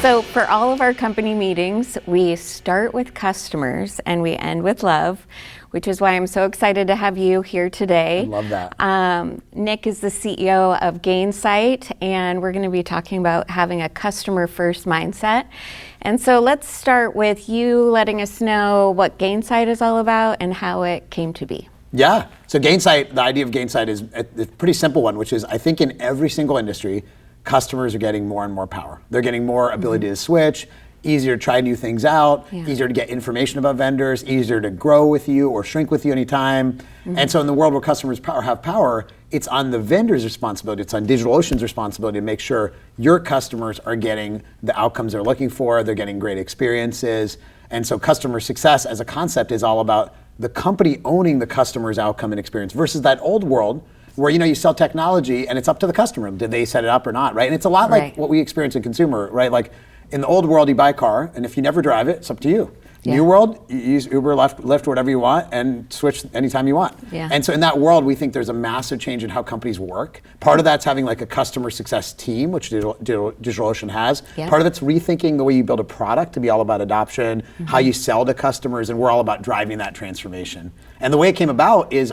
So for all of our company meetings, we start with customers and we end with love, which is why I'm so excited to have you here today. I love that. Nick is the CEO of Gainsight, and we're going to be talking about having a customer-first mindset. And so let's start with you letting us know what Gainsight is all about and how it came to be. Yeah, so Gainsight, the idea of Gainsight is a pretty simple one, which is I think in every single industry, customers are getting more and more power. They're getting more ability to switch, easier to try new things out, easier to get information about vendors, easier to grow with you or shrink with you anytime. And so in the world where customers have power, it's on the vendor's responsibility, it's on DigitalOcean's responsibility to make sure your customers are getting the outcomes they're looking for, they're getting great experiences. And so customer success as a concept is all about the company owning the customer's outcome and experience versus that old world where you sell technology and it's up to the customer. Did they set it up or not, right? And it's a lot like what we experience in consumer, right? Like in the old world, you buy a car, and if you never drive it, it's up to you. New world, you use Uber, Lyft, whatever you want, and switch anytime you want. And so in that world, we think there's a massive change in how companies work. Part of that's having like a customer success team, which DigitalOcean has. Part of it's rethinking the way you build a product to be all about adoption, how you sell to customers, and we're all about driving that transformation. And the way it came about is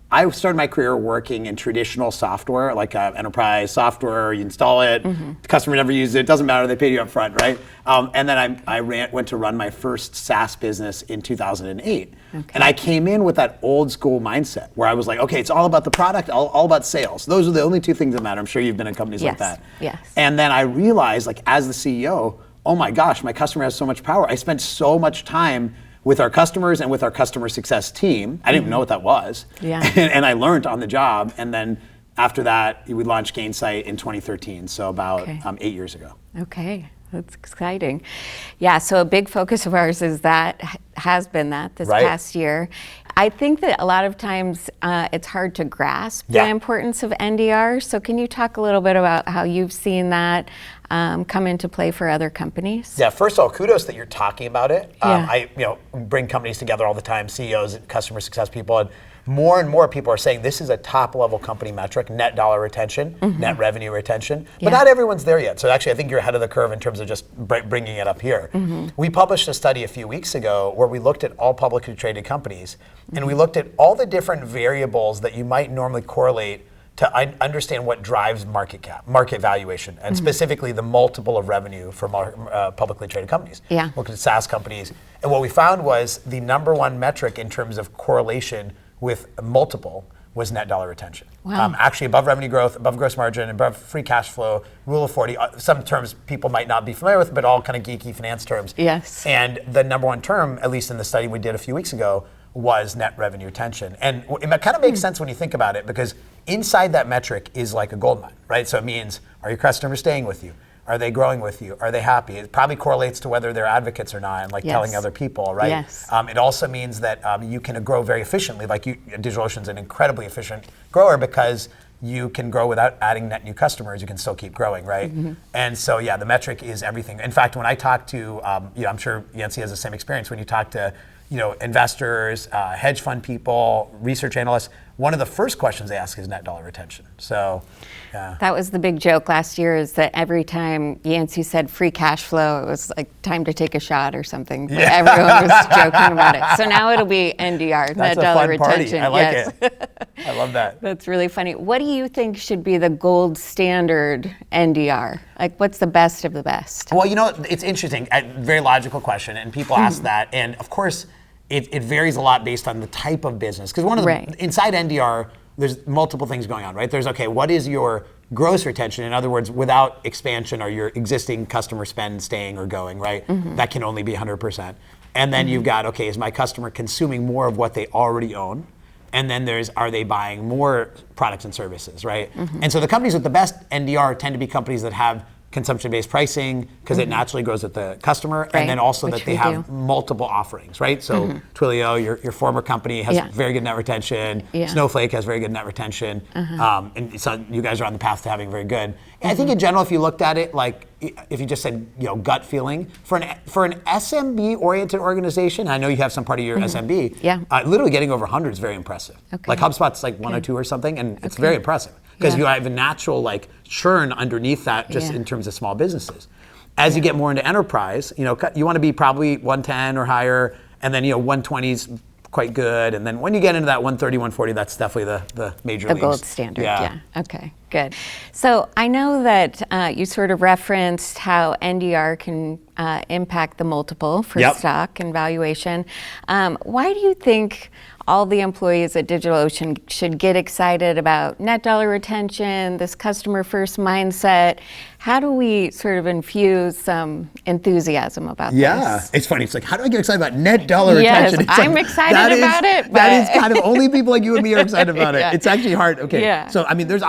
I started my career working in traditional software, like enterprise software. You install it, the customer never uses it, doesn't matter, they paid you up front, right? And then I went to run my first SaaS business in 2008. And I came in with that old school mindset where I was like, okay, it's all about the product, all about sales. Those are the only two things that matter. I'm sure you've been in companies like that. And then I realized, like as the CEO, oh my gosh, my customer has so much power. I spent so much time with our customers and with our customer success team. I didn't even know what that was. And I learned on the job. And then after that, we launched Gainsight in 2013, so about 8 years ago. Okay, that's exciting. Yeah, so a big focus of ours is has been this past year. I think that a lot of times it's hard to grasp the importance of NDR. So can you talk a little bit about how you've seen that come into play for other companies? Yeah, first of all, kudos that you're talking about it. I bring companies together all the time, CEOs, customer success people, and more people are saying this is a top level company metric, net dollar retention, net revenue retention, but not everyone's there yet. So actually I think you're ahead of the curve in terms of just bringing it up here. We published a study a few weeks ago where we looked at all publicly traded companies and we looked at all the different variables that you might normally correlate to understand what drives market valuation, and specifically the multiple of revenue for publicly traded companies. Looked at SaaS companies, and what we found was the number one metric in terms of correlation with multiple was net dollar retention. Actually above revenue growth, above gross margin, above free cash flow, rule of 40, some terms people might not be familiar with, but all kind of geeky finance terms. And the number one term, at least in the study we did a few weeks ago, was net revenue retention. And it kind of makes sense when you think about it, because inside that metric is like a gold mine, right? So it means, are your customers staying with you? Are they growing with you? Are they happy? It probably correlates to whether they're advocates or not, and like telling other people, right? It also means that you can grow very efficiently. Like DigitalOcean's an incredibly efficient grower because you can grow without adding net new customers. You can still keep growing, right? And so the metric is everything. In fact, when I talk to, I'm sure Yancey has the same experience, when you talk to investors, hedge fund people, research analysts, one of the first questions they ask is net dollar retention. So, that was the big joke last year, is that every time Yancey said free cash flow, it was like time to take a shot or something. Everyone was joking about it. So now it'll be NDR, net dollar retention. I like it. I love that. That's really funny. What do you think should be the gold standard NDR? Like, what's the best of the best? Well, it's interesting. A very logical question, and people ask that, and of course, it varies a lot based on the type of business. Because one of the inside NDR, there's multiple things going on, right? There's, what is your gross retention? In other words, without expansion, or your existing customer spend staying or going, right? That can only be 100%. And then you've got, is my customer consuming more of what they already own? And then are they buying more products and services, right? And so the companies with the best NDR tend to be companies that have consumption-based pricing, because it naturally grows with the customer, and then also that they have multiple offerings, right? So Twilio, your former company, has very good net retention. Snowflake has very good net retention. And so you guys are on the path to having very good. And I think in general, if you looked at it, like if you just said gut feeling, for an SMB-oriented organization, I know you have some part of your SMB, literally getting over 100 is very impressive. Like HubSpot's like 102 or something, and it's very impressive. Because you have a natural churn underneath that, just in terms of small businesses. As you get more into enterprise, you want to be probably 110 or higher, and then 120 is quite good, and then when you get into that 130, 140, that's definitely the major leagues. The gold standard, yeah. Okay, good. So I know that you sort of referenced how NDR can impact the multiple for stock and valuation. Why do you think all the employees at DigitalOcean should get excited about net dollar retention, this customer first mindset? How do we sort of infuse some enthusiasm about this? Yeah, it's funny. It's like, how do I get excited about net dollar retention? It's I'm excited about it. But that is kind of only people like you and me are excited about it. It's actually hard. Okay, so I mean, there's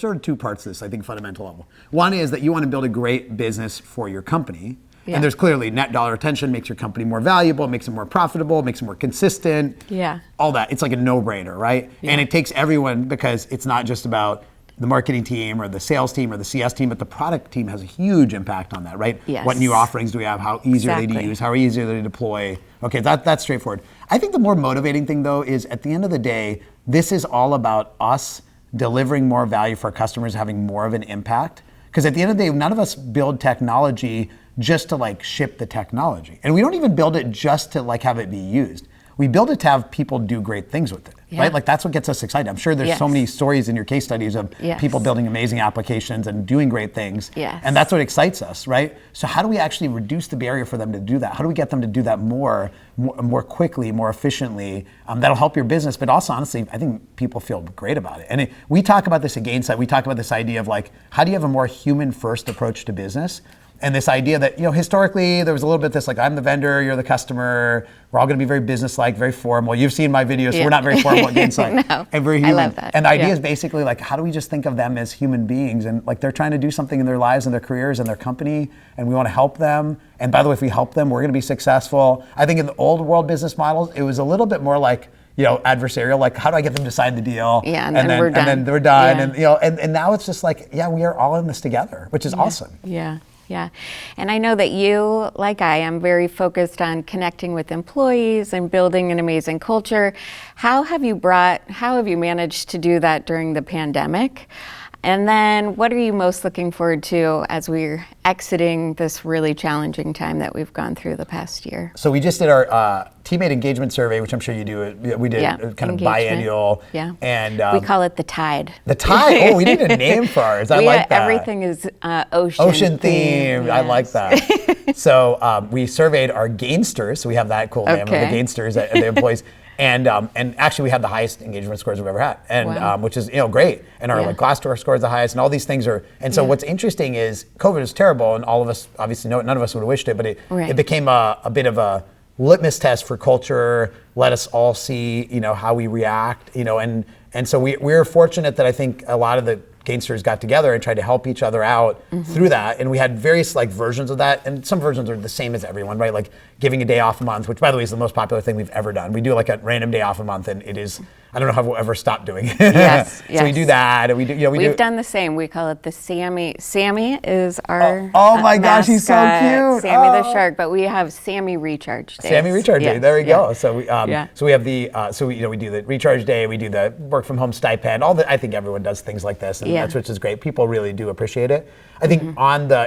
sort of two parts to this, I think, fundamental level. One is that you want to build a great business for your company. Yeah. And there's clearly net dollar retention makes your company more valuable, makes it more profitable, makes it more consistent. Yeah. All that. It's like a no-brainer, right? Yeah. And it takes everyone, because it's not just about the marketing team or the sales team or the CS team, but the product team has a huge impact on that, right? Yes. What new offerings do we have? How easy are they to use? How easy are they to deploy? Okay, that's straightforward. I think the more motivating thing, though, is at the end of the day, this is all about us delivering more value for our customers, having more of an impact. Because at the end of the day, none of us build technology just to like ship the technology. And we don't even build it just to like have it be used. We build it to have people do great things with it, right? Like that's what gets us excited. I'm sure there's so many stories in your case studies of people building amazing applications and doing great things. And that's what excites us, right? So how do we actually reduce the barrier for them to do that? How do we get them to do that more quickly, more efficiently? That'll help your business, but also honestly, I think people feel great about it. And we talk about this at Gainsight. We talk about this idea of like, how do you have a more human first approach to business? And this idea that, historically there was a little bit this like, I'm the vendor, you're the customer, we're all gonna be very business-like, very formal. You've seen my videos, so we're not very formal at Gainsight. No, and very human. I love that. And the idea is basically like, how do we just think of them as human beings? And like they're trying to do something in their lives and their careers and their company, and we wanna help them. And by the way, if we help them, we're gonna be successful. I think in the old world business models, it was a little bit more like, adversarial, like how do I get them to sign the deal? Yeah, and then we're done. And then we're done. Yeah. And now it's just like, we are all in this together, which is awesome. Yeah. Yeah, and I know that you, like I am, very focused on connecting with employees and building an amazing culture. How have you managed to do that during the pandemic? And then what are you most looking forward to as we're exiting this really challenging time that we've gone through the past year? So we just did our teammate engagement survey, which I'm sure you do. We did kind of biannual. Yeah. And we call it the Tide. The Tide? Oh, we need a name for ours. I like that. Everything is ocean themed. Yes. I like that. So we surveyed our Gainsters. So we have that cool name of the Gainsters, the employees. And actually, we had the highest engagement scores we've ever had, and which is great. And our like Glassdoor score is the highest, and all these things are. And so what's interesting is COVID is terrible, and all of us obviously none of us would have wished it, but it became a bit of a litmus test for culture. Let us all see how we react, and so we're fortunate that I think a lot of the Gainsters got together and tried to help each other out through that, and we had various like versions of that, and some versions are the same as everyone, right? Like giving a day off a month, which by the way is the most popular thing we've ever done. We do like a random day off a month, and it is, I don't know how we'll ever stop doing it. Yes, So we do that, and we've done the same. We call it the Sammy. Sammy is our oh my gosh, he's so cute. Sammy the shark, but we have Sammy Recharge Day. Sammy Recharge Day. There we go. So we so we have the we do the Recharge Day. We do the work from home stipend. I think everyone does things like this, and that's which is great. People really do appreciate it. I think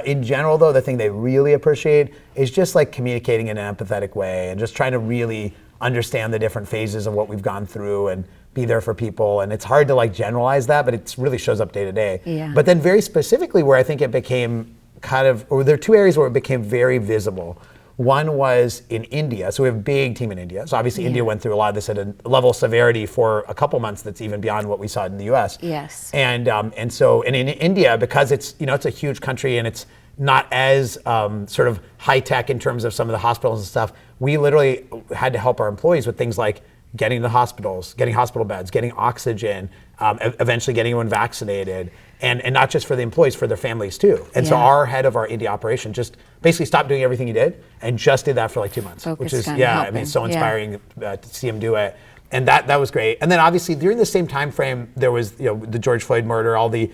in general though, the thing they really appreciate is just like communicating in an empathetic way and just trying to really understand the different phases of what we've gone through and be there for people. And it's hard to like generalize that, but it really shows up day to day. Yeah. But then very specifically where I think it became there are two areas where it became very visible. One was in India. So we have a big team in India. So obviously India went through a lot of this at a level of severity for a couple months that's even beyond what we saw in the US. Yes. And in India, because it's it's a huge country and it's not as sort of high tech in terms of some of the hospitals and stuff, we literally had to help our employees with things like getting to hospitals, getting hospital beds, getting oxygen, eventually getting everyone vaccinated. And not just for the employees, for their families too. And so our head of our India operation just basically stopped doing everything he did and just did that for like 2 months, which is it's so inspiring to see him do it. And that was great. And then obviously during the same time frame, there was the George Floyd murder, all the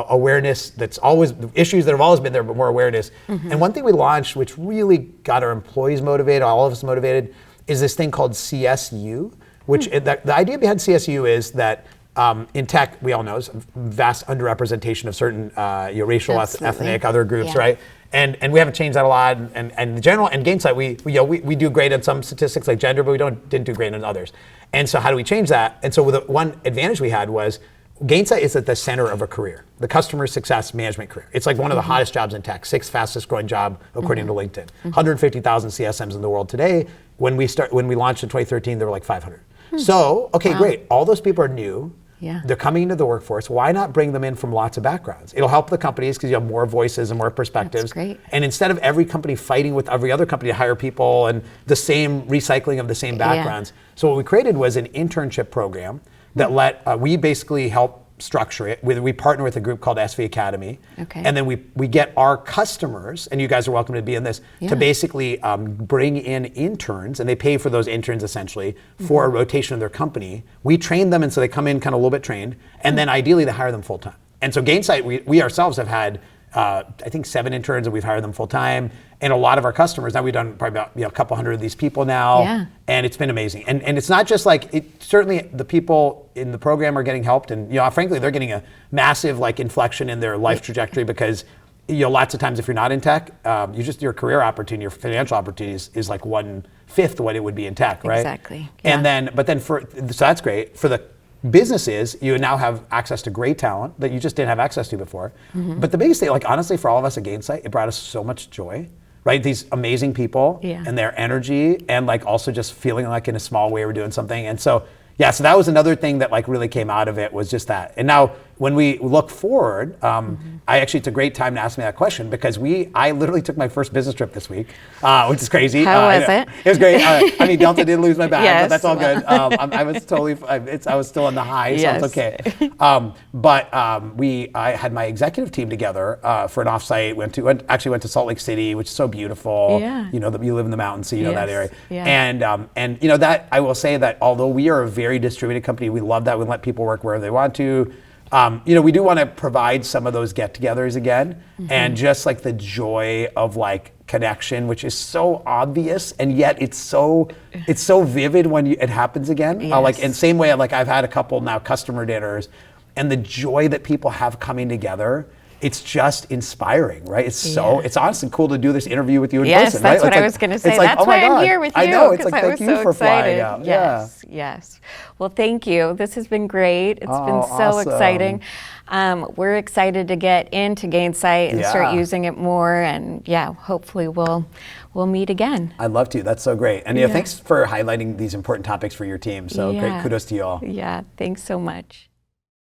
awareness issues that have always been there, but more awareness. And one thing we launched, which really got our employees motivated, all of us motivated, is this thing called CSU, which the idea behind CSU is that in tech, we all know, is vast underrepresentation of certain racial, ethnic, other groups, right? And we haven't changed that a lot. And in general, and Gainsight, we do great on some statistics like gender, but we didn't do great on others. And so how do we change that? And so the one advantage we had was Gainsight is at the center of a career, the customer success management career. It's like one of the hottest jobs in tech, 6th fastest growing job according to LinkedIn. 150,000 CSMs in the world today. When we launched in 2013, there were like 500. So, okay, great. All those people are new. Yeah. They're coming into the workforce. Why not bring them in from lots of backgrounds? It'll help the companies because you have more voices and more perspectives. That's great. And instead of every company fighting with every other company to hire people and the same recycling of the same backgrounds. So what we created was an internship program that we basically help structure it. We partner with a group called SV Academy. Okay. And then we get our customers, and you guys are welcome to be in this, to basically bring in interns, and they pay for those interns essentially for a rotation of their company. We train them, and so they come in kind of a little bit trained, and then ideally they hire them full time. And so Gainsight, we ourselves have had, I think 7 interns, and we've hired them full time. And a lot of our customers, now we've done probably about a couple hundred of these people now, and it's been amazing. And it's not just like, certainly the people in the program are getting helped, and frankly, they're getting a massive inflection in their life trajectory because lots of times if you're not in tech, your career opportunity, your financial opportunity is like 1/5 what it would be in tech, right? Exactly. Yeah. And so that's great. For the businesses, you now have access to great talent that you just didn't have access to before. But the biggest thing, honestly, for all of us at Gainsight, it brought us so much joy. Right, these amazing people and their energy, and also just feeling like in a small way we're doing something. And so so that was another thing that really came out of it, was just that. And now when we look forward, it's a great time to ask me that question because I literally took my first business trip this week, which is crazy. How was it? It was great. Delta did lose my bag, but that's all good. I was still on the high, so it's okay. I had my executive team together for an offsite. Went to Salt Lake City, which is so beautiful. Yeah. You live in the mountains, so you know that area. Yeah. And that I will say that although we are a very distributed company, we love that we let people work wherever they want to. We do want to provide some of those get-togethers again, and just the joy of connection, which is so obvious, and yet it's so vivid when it happens again. Yes. In the same way, I've had a couple now customer dinners, and the joy that people have coming together. It's just inspiring, right? It's honestly cool to do this interview with you in person, right? Yes, that's what I was going to say. That's why I'm here with you. I know, it's I was thank you so for excited. flying out. Yes. Well, thank you. This has been great. It's been so awesome. exciting. We're excited to get into Gainsight and start using it more, and hopefully we'll meet again. I'd love to. That's so great. And thanks for highlighting these important topics for your team. So great, kudos to you all. Yeah, thanks so much.